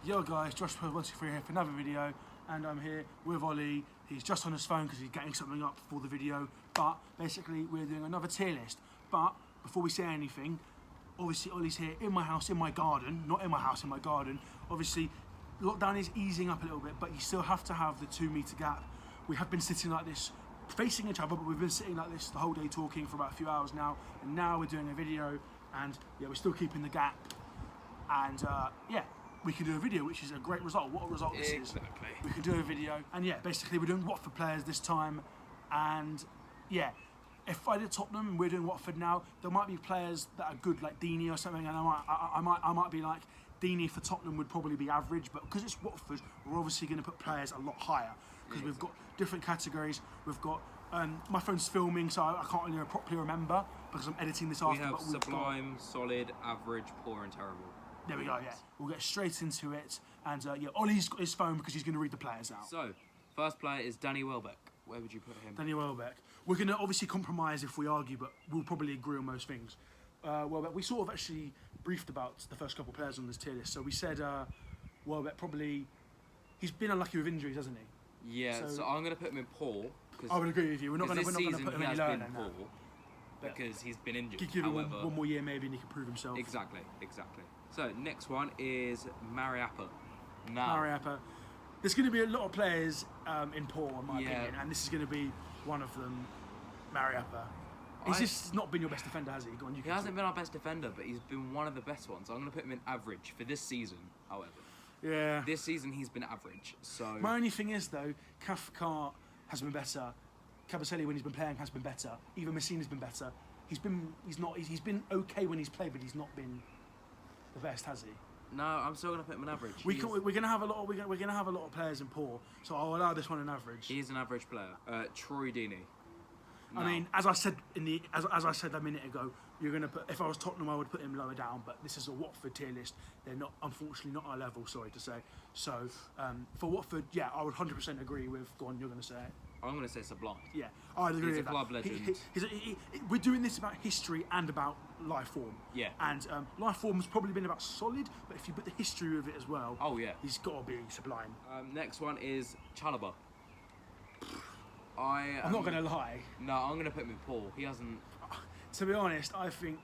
Yo guys, Josh Pro 123 here for another video, and I'm here with Ollie. He's just on his phone because he's getting something up for the video, but basically we're doing another tier list. But before we say anything, obviously Ollie's here in my house, in my garden, not in my house, in my garden. Obviously lockdown is easing up a little bit, but you still have to have the 2 metre gap. We have been sitting like this, facing each other, but we've been sitting like this the whole day talking for about a few hours now, and now we're doing a video, and yeah, we're still keeping the gap, and yeah, we can do a video, which is a great result. What a result this is. We can do a video, and yeah, basically we're doing Watford players this time, and yeah, if I did Tottenham and we're doing Watford now, there might be players that are good, like Deeney or something, and I might be like, Deeney for Tottenham would probably be average, but because it's Watford, we're obviously going to put players a lot higher, because we've got different categories. We've got, my phone's filming, so I can't really properly remember, because I'm editing this after. We have sublime, solid, average, poor and terrible. There we go, yeah. We'll get straight into it. And yeah, Ollie's got his phone because he's going to read the players out. So, first player is Danny Welbeck. Where would you put him? Danny Welbeck. We're going to obviously compromise if we argue, but we'll probably agree on most things. Welbeck, we sort of actually briefed about the first couple of players on this tier list. So we said Welbeck probably, he's been unlucky with injuries, hasn't he? Yeah, so I'm going to put him in poor. I would agree with you. We're not going to put him any lower than that. Because he's been injured. Give him one more year maybe and he can prove himself. Exactly. So, next one is Mariappa. Mariappa. There's going to be a lot of players in poor, in my opinion, and this is going to be one of them, Mariappa. He's just not been your best defender, has he? He hasn't been our best defender, but he's been one of the best ones. I'm going to put him in average for this season, however. Yeah. This season he's been average, so... My only thing is, though, Cathcart has been better. Cabaselli, when he's been playing, has been better. Even Messina's been better. He's been okay when he's played, but he's not been the best, has he? No, I'm still gonna put him in average. We're gonna have a lot of players in poor, so I'll allow this one in average. He's an average player. Troy Deeney. No. I mean, as I said as I said a minute ago, you're gonna put. If I was Tottenham, I would put him lower down. But this is a Watford tier list. They're not, unfortunately, not our level. Sorry to say. So for Watford, yeah, I would 100% agree with. Go on, you're gonna say it. I'm going to say Sublime. Yeah, I'd agree with that. He's a club legend. We're doing this about history and about life form. Yeah. And life form's probably been about solid, but if you put the history of it as well, oh yeah, he's got to be sublime. Next one is Chalobah. I'm not going to lie. No, I'm going to put him in poor. He hasn't... To be honest, I think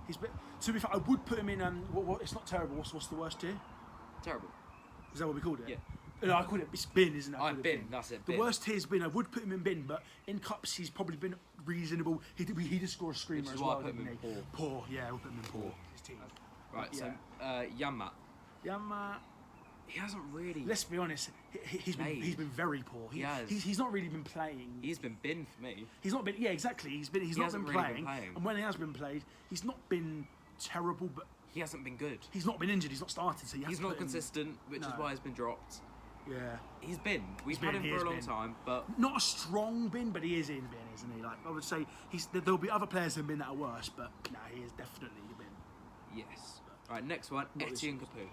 he's been... To be fair, I would put him in... it's not terrible. What's the worst tier? Terrible. Is that what we called it? Yeah. No, I call it, it's bin, isn't it? Bin, that's it, bin. The worst tier's bin. I would put him in bin, but in cups he's probably been reasonable. He did score a screamer as well, didn't he? Poor, yeah, we'll put him in poor. His team. Right, yeah. So Janmaat. Janmaat. He hasn't really... Let's be honest, he's been very poor. He's not really been playing. He's been bin for me. He's not been... Yeah, exactly. He's not been playing. And when he has been played, he's not been terrible, but... He hasn't been good. He's not been injured, he's not started, so he's not consistent, which is why he's been dropped. Yeah. We've had him for a long time, but... Not a strong bin, but he is in bin, isn't he? Like, I would say, there'll be other players in bin that are worse, but no, he is definitely a bin. Yes. Right, next one, Etienne Capoue.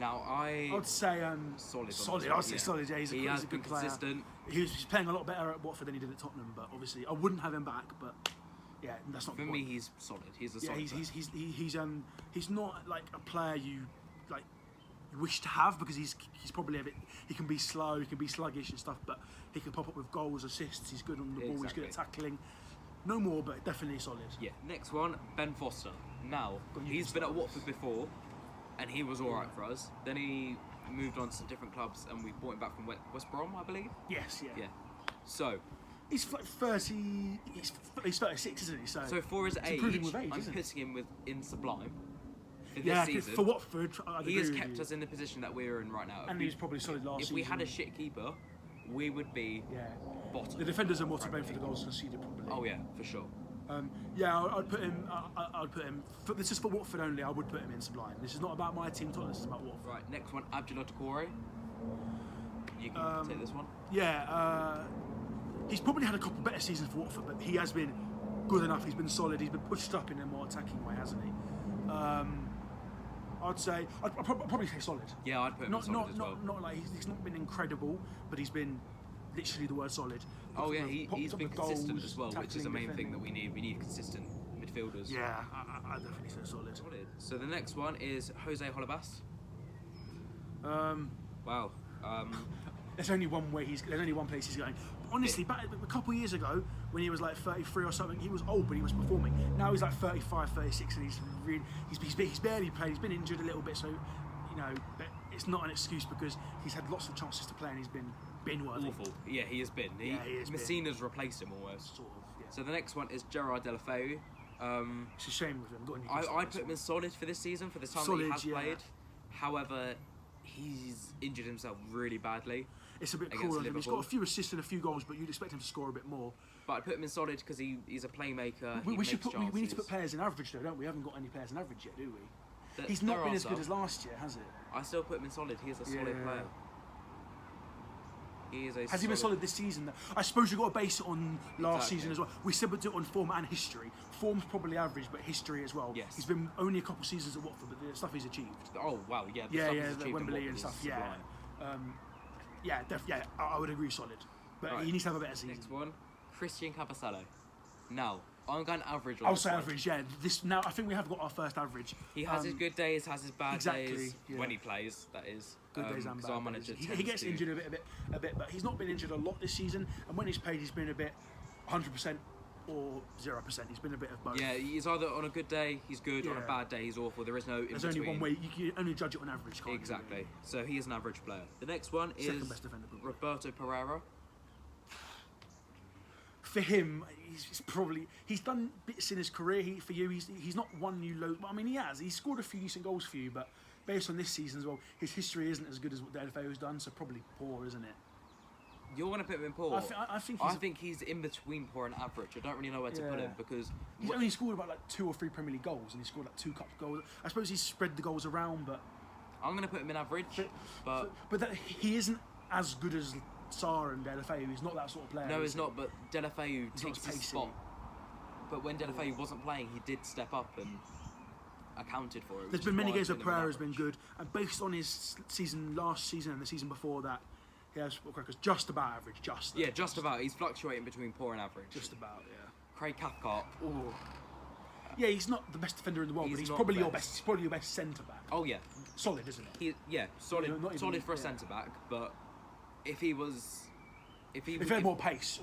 Now, I'd say solid. I'd say solid. Yeah, he's a good player. Consistent. He's playing a lot better at Watford than he did at Tottenham, but obviously I wouldn't have him back. But yeah, that's not for me. He's solid. He's a solid. Yeah, he's not like a player you wish to have, because he's probably a bit. He can be slow, he can be sluggish and stuff, but he can pop up with goals, assists. He's good on the ball. He's good at tackling. No more, but definitely solid. Yeah. Next one, Ben Foster. Now he's been at Watford before, and he was all right for us. Then he moved on to some different clubs, and we bought him back from West Brom, I believe. Yes. Yeah. So he's like 30. He's 36, isn't he? So for his age, I'm putting him in Sublime. Yeah, for Watford, he has kept us in the position that we're in right now. And he was probably solid last season. If we had a shit keeper, we would be bottom. The defenders are more to blame for the goals conceded, probably. Oh yeah, for sure. Yeah, I'd put him. I'd put him. This is for Watford only. I would put him in Sublime. This is not about my team. This is about Watford. Right. Next one, Abdullah Doucouré. You can take this one. Yeah. He's probably had a couple better seasons for Watford, but he has been good enough. He's been solid. He's been pushed up in a more attacking way, hasn't he? I'd probably say solid. Yeah, I'd put him in solid as well. Not like he's not been incredible, but he's been literally the word solid. Oh yeah, he's been consistent as well, which is the main thing that we need. We need consistent midfielders. Yeah, I definitely say solid. So the next one is Jose Holebas. Wow. There's only one place he's going. Honestly, back a couple of years ago, when he was like 33 or something, he was old, but he was performing. Now he's like 35, 36, and he's barely played. He's been injured a little bit, so but it's not an excuse because he's had lots of chances to play and he's been worthy. Awful. Yeah, he has been. He has Messina's replaced him almost. Sort of. Yeah. So the next one is Gerard Deulofeu. It's a shame with him. I put him in solid for this season for the time that he has played. However, he's injured himself really badly. It's a bit cool of him. He's got a few assists and a few goals, but you'd expect him to score a bit more. But I put him in solid because he's a playmaker. We need to put players in average though, don't we? We haven't got any players in average yet, do we? He's not been as good as last year, has it? I still put him in solid. He is a solid player. Has he been solid this season? I suppose you've got to base it on last season as well. We said we'd do it on form and history. Form's probably average, but history as well. Yes. He's been only a couple seasons at Watford, but the stuff he's achieved. Oh wow, yeah. The Wembley and stuff. I would agree solid, but he needs to have a better season. Next one, Christian Cabasello. Now I'm going average. I'll say average. Yeah. I think we have got our first average. He has his good days, has his bad days when he plays. That is good days and bad days. He gets injured a bit, but he's not been injured a lot this season. And when he's played, he's been a bit 100% or 0%. He's been a bit of both. Yeah, he's either on a good day he's good, on a bad day he's awful. There is no in between. There's only one way. You can only judge it on average. Can't exactly. You? So he is an average player. The next one is second best defender, Roberto Pereira. For him, he's done bits in his career. He's not won you loads. I mean, he has. He's scored a few decent goals for you, but based on this season as well, his history isn't as good as what Deulofeu's done. So probably poor, isn't it? You're going to put him in poor. I think he's in between poor and average. I don't really know where to put him because he's only scored about like 2 or 3 Premier League goals, and he scored like 2 cup goals. I suppose he's spread the goals around, but I'm going to put him in average. But he isn't as good as Sarr and Deulofeu. He's not that sort of player. No, he's not. But Deulofeu takes his spot. But when Deulofeu wasn't playing, he did step up and accounted for it. There's been many games where Pereira has been good, and based on his season last season and the season before that, he has just about average. Just about. He's fluctuating between poor and average. Just about, yeah. Craig Cathcart. Oh. Yeah, he's not the best defender in the world, but he's probably your best. He's probably your best centre back. Oh yeah, solid, isn't he? Solid. Solid for a centre back, but if he had more pace,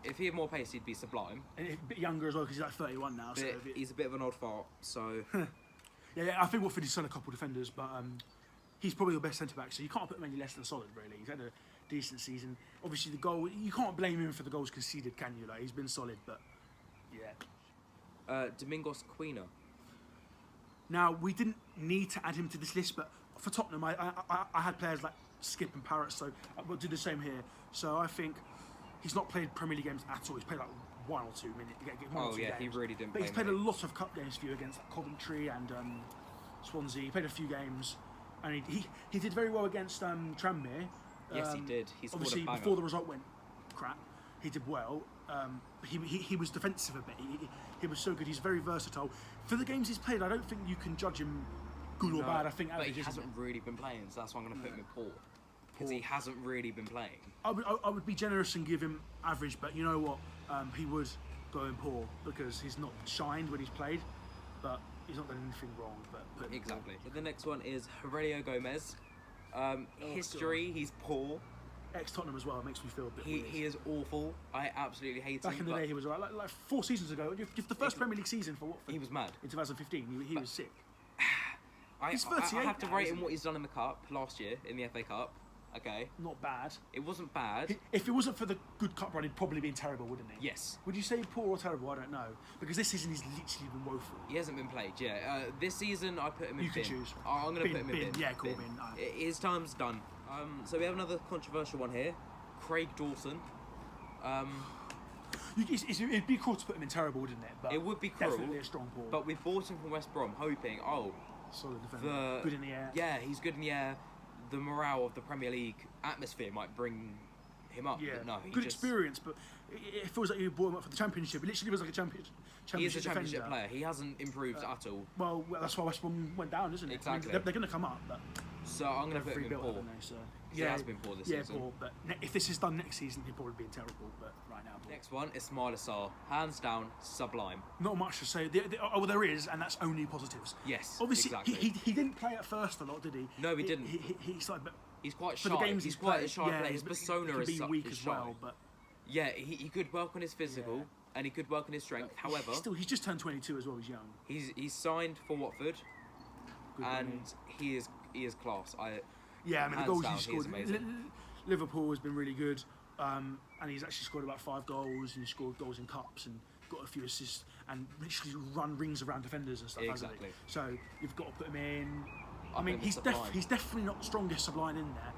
if he had more pace, he'd be sublime. And a bit younger as well because he's like 31 now. So he's a bit of an old fart. So yeah, I think Watford has done a couple of defenders, but he's probably your best centre back. So you can't put him any less than solid, really. He's had a decent season. Obviously, the goal you can't blame him for the goals conceded, can you? Like he's been solid, but yeah. Domingos Quina. Now we didn't need to add him to this list, but for Tottenham, I had players like Skip and Parrott, so we'll do the same here. So I think he's not played Premier League games at all. He's played like 1 or 2 minutes. Games. He really didn't. But he's played a lot of cup games for you against like, Coventry and Swansea. He played a few games, and he did very well against Tranmere. Yes, he did. He scored obviously a banger. Before the result went crap, he did well. He was defensive a bit. He was so good. He's very versatile. For the games he's played, I don't think you can judge him good or bad. I think average. But he hasn't really been playing, so that's why I'm going to put him in poor. Because he hasn't really been playing. I would be generous and give him average, but you know what? He would go in poor because he's not shined when he's played, but he's not done anything wrong. But exactly. The next one is Aurelio Gomez. History, he's poor. Ex-Tottenham as well. It makes me feel a bit weird. He is awful. I absolutely hate him. Back in the day, he was alright. Like 4 seasons ago, the first Premier League season for Watford. He was mad. In 2015, he was sick. He's 38. I have to rate him what he's done in the Cup last year, in the FA Cup. Okay. Not bad. It wasn't bad. If it wasn't for the good cup run, he'd probably been terrible, wouldn't he? Yes. Would you say poor or terrible? I don't know. Because this season he's literally been woeful. He hasn't been played, yeah. This season I put him in You bin. can choose. I'm going to put him in bin. Yeah, cool, bin. His time's done. So we have another controversial one here. Craig Dawson. It'd be cruel to put him in terrible, wouldn't it? But it would be cruel. Definitely a strong ball. But we bought him from West Brom, hoping, solid defender. Good in the air. Yeah, he's good in the air. The morale of the Premier League atmosphere might bring him up. Yeah, but no, good experience, but it feels like you brought him up for the Championship. It literally feels like a championship. He is a Championship player. He hasn't improved at all. Well, that's why West Brom went down, isn't it? Exactly. I mean, they're going to come up. But So I'm going to put him in rebuilt, poor. haven't they? So He has been poor this season. Yeah, poor. But if this is done next season, he'll probably be terrible. But right now, poor. Next one, Ismail Assar. Hands down, sublime. Not much to say. Well, there is, and that's only positives. Yes, Obviously, exactly. he didn't play at first a lot, did he? No, he didn't. He's like, but He's quite for shy. the games He's quite a shy player. His but persona he is can be such weak is as shy. well. But Yeah, he could work on his physical and he could work on his strength. However, he's just turned 22 as well. He's young. he's signed for Watford, Good and he is class. Yeah, I mean the hands goals down, he he scored. is amazing. Liverpool has been really good, and he's actually scored about 5 goals, and he scored goals in cups and got a few assists, and literally run rings around defenders and stuff. Exactly. Hasn't he? So you've got to put him in. I I'll mean, put him in he's definitely not strongest Sublime in there.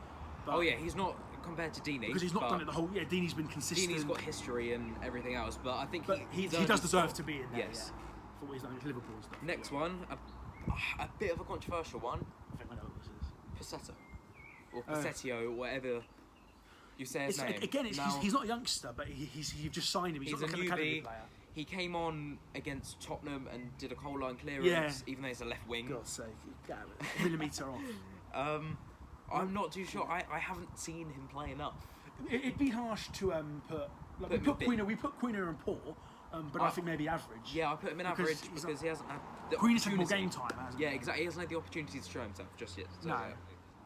But Oh yeah, he's not compared to Deeney because he's not done it the whole. Yeah, Deeney's been consistent. Deeney's got history and everything else, but I think but he does deserve to be in there. Yes. Yeah, for what he's done with Liverpool and stuff. Next one, a bit of a controversial one. I think I know what this is. Passetto or Passetio, whatever you say his name. Again, Now, he's not a youngster, but you've just signed him. He's he's not a like an academy newbie. player. He came on against Tottenham and did a goal line clearance, Yeah. even though he's a left wing. God's sake, a millimetre off. I'm not too sure. I haven't seen him play enough. It'd be harsh to put. Like, Put him a bit- we put Queener in poor, but I think maybe average. Yeah, I put him in Because average he's because he hasn't had the Queener's had more opportunity. game time, hasn't Yeah, he? exactly. He hasn't had the opportunity to show himself just yet. So, No.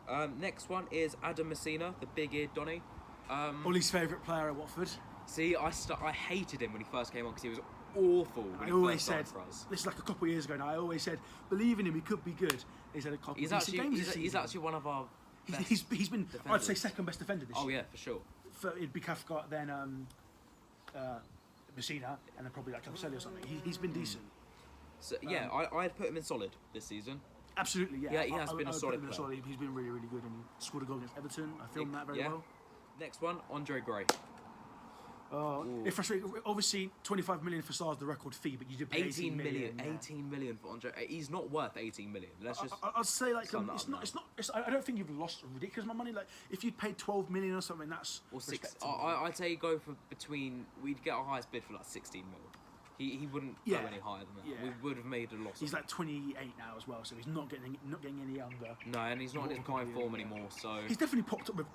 yeah. Next one is Adam Messina, the big-eared Donny. Ollie's favourite player at Watford. See, I hated him when he first came on because he was awful. When I he always first said, signed for us. this is like a couple of years ago now, I always said, believe in him, he could be good. He's had a couple He's of decent actually games this he's season. actually one of our best He's been, I'd defenders. say, second best defender this Oh year. yeah, for sure. It'd be Cathcart, then Messina, and then probably like Caposelli or something. He's been decent. So yeah, I'd put him in solid this season. Absolutely, yeah. Yeah, he has been a I would solid put him in player. He's been really, really good, and he scored a goal against Everton. I filmed that very Yeah. well. Next one, Andre Gray. It's frustrating. Obviously, 25 million for Sar's the record fee, but you did pay 18 million. Yeah. 18 million for Andre. He's not worth 18 million. Let's just. I'd say like sum that it's up not. now. It's not. I don't think you've lost ridiculous amount of money. Like if you'd paid 12 million or something, that's Or six. respectable. I'd say go for between. We'd get our highest bid for like 16 mil. He wouldn't Yeah. go any higher than that. Yeah. We would have made a loss. He's of like 28 now as well, so he's not getting any younger. No, and he's not in his prime form anymore. So He's definitely popped up with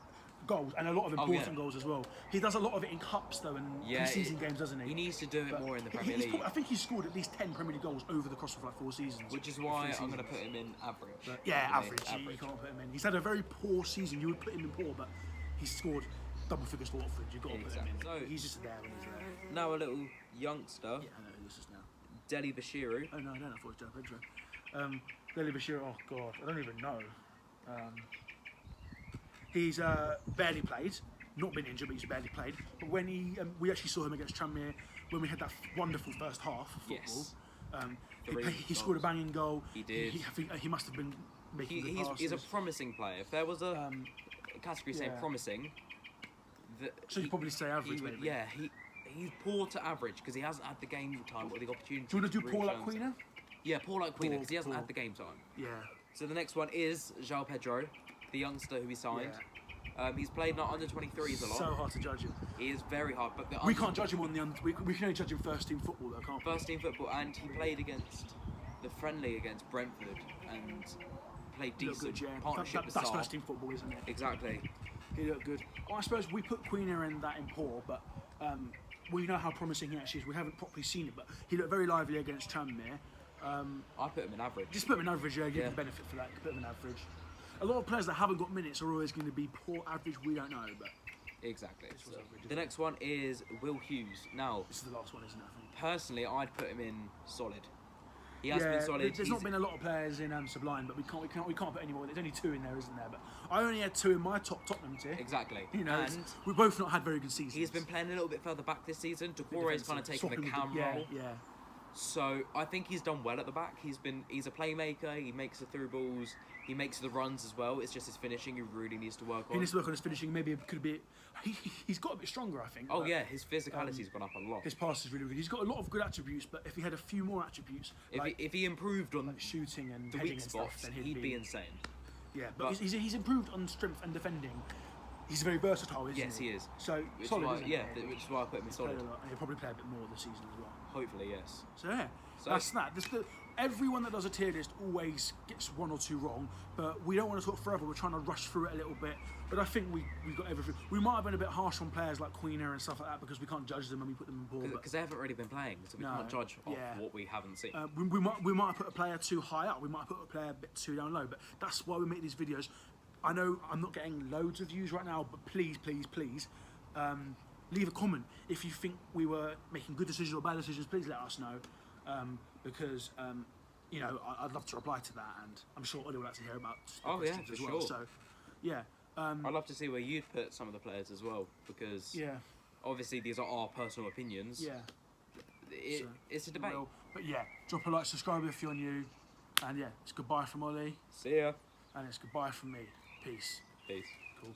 goals and a lot of important goals as well. He does a lot of it in cups though and pre-season games, doesn't he? He needs to do it But more in the he- Premier he's League, I think he's scored at least 10 Premier League goals over the course of like 4 seasons. which is 3 why I'm seasons. going to put him in average. Yeah, Okay, average. You can't put him in. He's had a very poor season. You would put him in poor, but he's scored double figures for Watford. You've got to put him in. Exactly. So- He's just there when he's there. Now a little youngster, Yeah, I know who this is now. Deli Bashiru. Oh no, I don't know. I thought it was Joe Pedro. Lily Bashir. Oh god, I don't even know. He's barely played. Not been injured, but he's barely played. But when we actually saw him against Tranmere when we had that wonderful first half of football. Yes. He scored a banging goal. He did. I think he must have been making good He's a passes. promising player. If there was a category saying yeah. promising, So you'd probably say average, maybe. Yeah, he's poor to average because he hasn't had the game time or the opportunity. Do you want to do really Paul show like himself. Queener? Yeah, Paul like Queener because he hasn't Paul. had the game time. Yeah. So the next one is João Pedro, the youngster who we signed. He's played not under 23s a lot. So hard to judge him. He is very hard, but We can't judge him on the we can only judge him first team football though, can't we? first team football, and he played against the friendly against Brentford and played He looked decent good, yeah. partnership with That's Sarr. first team football, isn't it? Exactly. He looked good. Well, I suppose we put Queener in that in poor, but we know how promising he actually is. We haven't properly seen it, but he looked very lively against Tranmere. I put him in average. Just put him in average, yeah, give Yeah. him benefit for that. Put him in average. A lot of players that haven't got minutes are always going to be poor average. We don't know, but Exactly. was So, average, the next one is Will Hughes. Now, this is the last one, isn't it? I think. personally, I'd put him in solid. He has been solid. There's not been a lot of players in Sublime, but we can't put any more. There's only 2 in there, isn't there? But I only had 2 in my top Tottenham tier. Exactly. You know, and we've both not had very good seasons. he's been playing a little bit further back this season. Decore's kind of taking the Swapping with cam role. Yeah. So I think he's done well at the back. He's a playmaker. He makes the through balls. He makes the runs as well. It's just his finishing he really needs to work He on. needs to work on his finishing. Maybe it could be. He's got a bit stronger, I think. Oh but yeah, his physicality's gone up a lot. his pass is really good. He's got a lot of good attributes, but if he had a few more attributes, If he improved on like shooting and the heading weak and spots, stuff, then he'd be insane. Yeah, but but- he's improved on strength and defending. He's very versatile, isn't Yes, he? he is. So Which solid, is why, isn't yeah, he? which is why I put him in He's played solid. a lot, and he'll probably play a bit more this season as well. Hopefully, yes. So yeah, So- that's that. everyone that does a tier list always gets one or two wrong, but we don't want to talk forever. We're trying to rush through it a little bit, but I think we got everything. We might have been a bit harsh on players like Queener and stuff like that because we can't judge them and we put them in poor. Because they haven't really been playing, so we can't judge off what we haven't seen. We might have put a player too high up. We might have put a player a bit too down low, but that's why we make these videos. I know I'm not getting loads of views right now, but please, leave a comment if you think we were making good decisions or bad decisions. Please let us know, because you know, I'd love to reply to that, and I'm sure Ollie would like to hear about for as well. sure. So, yeah. I'd love to see where you'd put some of the players as well, because obviously these are our personal opinions. Yeah. It's a debate. But yeah, drop a like, subscribe if you're new, and yeah, it's goodbye from Ollie. See ya. And it's goodbye from me. Peace. Peace. Cool.